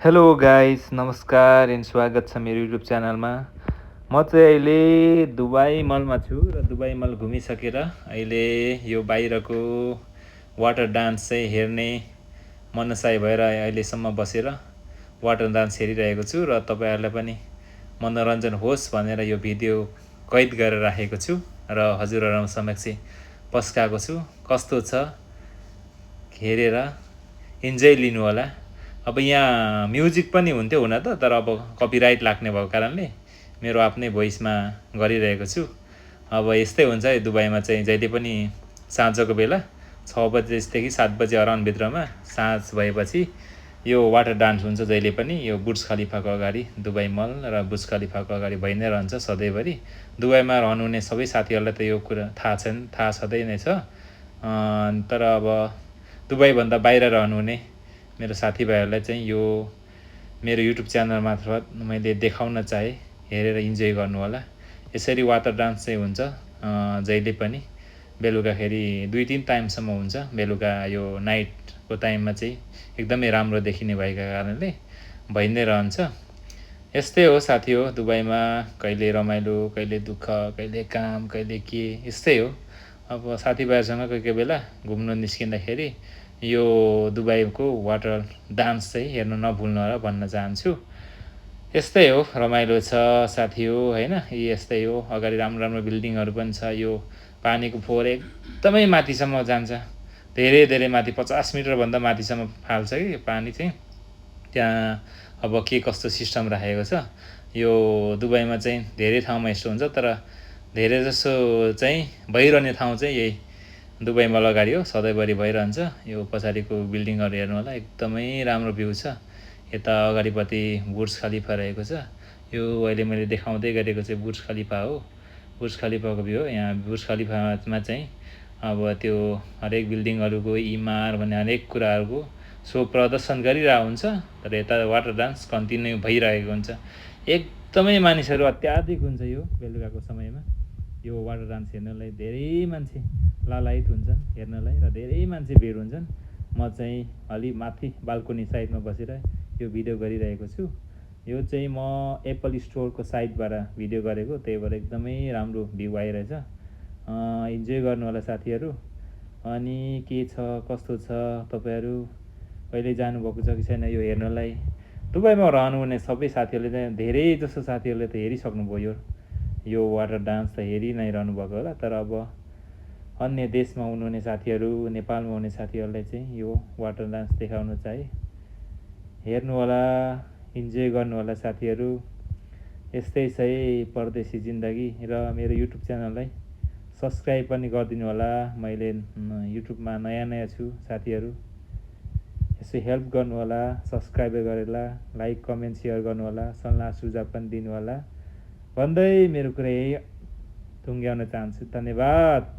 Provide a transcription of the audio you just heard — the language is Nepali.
हेलो गाइस, नमस्कार एन्ड स्वागत छ मेरो युट्युब च्यानलमा। म चाहिँ अहिले दुबई मलमा छु र दुबई मल घुमिसकेर अहिले यो बाहिरको वाटर डान्स चाहिँ हेर्ने मनसाय भएर अहिलेसम्म बसेर वाटर डान्स हेरिरहेको छु र तपाईँहरूलाई पनि मनोरञ्जन होस् भनेर यो भिडियो कैद गरेर राखेको छु र हजुरहरू समक्ष पस्काएको छु। कस्तो छ हेरेर इन्जोय लिनु होला। अब यहाँ म्युजिक पनि हुन्थ्यो हुन त, तर अब कपिराइट लाग्ने भएको कारणले मेरो आफ्नै भोइसमा गरिरहेको छु। अब यस्तै हुन्छ दुबईमा चाहिँ जहिले पनि साँझको बेला 6 बजेदेखि 7 बजे अराउन्डभित्रमा साँझ भएपछि यो वाटर डान्स हुन्छ। जहिले पनि यो बुर्ज खलिफाको अगाडि दुबई मल र बुर्ज खलिफाको अगाडि भइ नै रहन्छ सधैँभरि। दुबईमा रहनुहुने सबै साथीहरूलाई त यो कुरा थाहा छँदै नै छ। तर अब दुबईभन्दा बाहिर रहनुहुने मेरो साथीभाइहरूलाई चाहिँ यो मेरो युट्युब च्यानल मार्फत मैले देखाउन चाहे, हेरेर इन्जोय गर्नु होला। यसरी वाटर डान्स चाहिँ हुन्छ जहिले पनि बेलुकाखेरि 2-3 टाइमसम्म हुन्छ। बेलुका यो नाइटको टाइममा चाहिँ एकदमै राम्रो देखिने भएका कारणले भइ नै रहन्छ। यस्तै हो साथी हो, दुबईमा कहिले रमाइलो, कहिले दुःख, कहिले काम, कहिले के, यस्तै हो। अब साथीभाइहरूसँग कोही कोही बेला घुम्नु निस्किँदाखेरि यो दुबईको वाटर डान्स चाहिँ हेर्नु नभुल्नु होला भन्न चाहन्छु। यस्तै हो, रमाइलो छ साथी हो होइन। यस्तै हो, अगाडि राम्रो राम्रो बिल्डिङहरू पनि छ। यो पानीको फोहोर एकदमै माथिसम्म जान्छ, धेरै धेरै माथि 50 मिटरभन्दा माथिसम्म फाल्छ कि पानी चाहिँ। त्यहाँ अब के कस्तो सिस्टम राखेको छ यो दुबईमा चाहिँ धेरै ठाउँमा यस्तो हुन्छ, तर धेरै जसो चाहिँ भइरहने ठाउँ चाहिँ यही दुबई मल अगाडि हो, सधैँभरि भइरहन्छ। यो पछाडिको बिल्डिङहरू हेर्नु होला, एकदमै राम्रो भ्यू छ। यता अगाडिपट्टि बुर्ज खलिफा रहेको छ। यो अहिले मैले देखाउँदै गरेको चाहिँ बुर्ज खलिफा हो, बुर्ज खलिफाको भ्यू हो। यहाँ बुर्ज खलिफामा चाहिँ अब त्यो हरेक बिल्डिङहरूको इमार भन्ने हरेक कुराहरूको सो प्रदर्शन गरिरहेको हुन्छ। तर यता वाटर डान्स कन्टिन्यू भइरहेको हुन्छ। एकदमै मानिसहरू अत्याधिक हुन्छ यो बेलुकाको समयमा। यो वाटर डान्स हेर्नलाई धेरै मान्छे लालायित हुन्छन् हेर्नलाई, र धेरै मान्छे भिड हुन्छन्। म चाहिँ अलि माथि बाल्कोनी साइडमा बसेर यो भिडियो गरिरहेको छु। यो चाहिँ म एप्पल स्टोरको साइडबाट भिडियो गरेको, त्यही भएर एकदमै राम्रो भ्यू आइरहेछ। इन्जोय गर्नु होला साथीहरू। अनि के छ कस्तो छ, तपाईँहरू कहिले जानुभएको छ कि छैन यो हेर्नलाई? दुबईमा रहनुहुने सबै साथीहरूले चाहिँ धेरै जसो साथीहरूले त हेरिसक्नुभयो यो वाटर डान्स त हेरि नै रहनुभएको होला। तर अब अन्य देशमा हुनुहुने साथीहरू, नेपालमा हुने साथीहरूलाई चाहिँ यो वाटर डान्स देखाउन चाहे, हेर्नु होला, इन्जोय गर्नु होला साथीहरू। यस्तै छ है परदेशी जिन्दगी। र मेरो युट्युब च्यानललाई सब्सक्राइब पनि गरिदिनु होला। मैले युट्युबमा नयाँ नयाँ छु साथीहरू, यसो हेल्प गर्नु होला, सब्सक्राइब गरेर लाइक कमेन्ट सेयर गर्नु होला, सल्लाह सुझाव पनि दिनु होला भन्दै मेरो कुरा यही टुङ्ग्याउन चाहन्छु। धन्यवाद।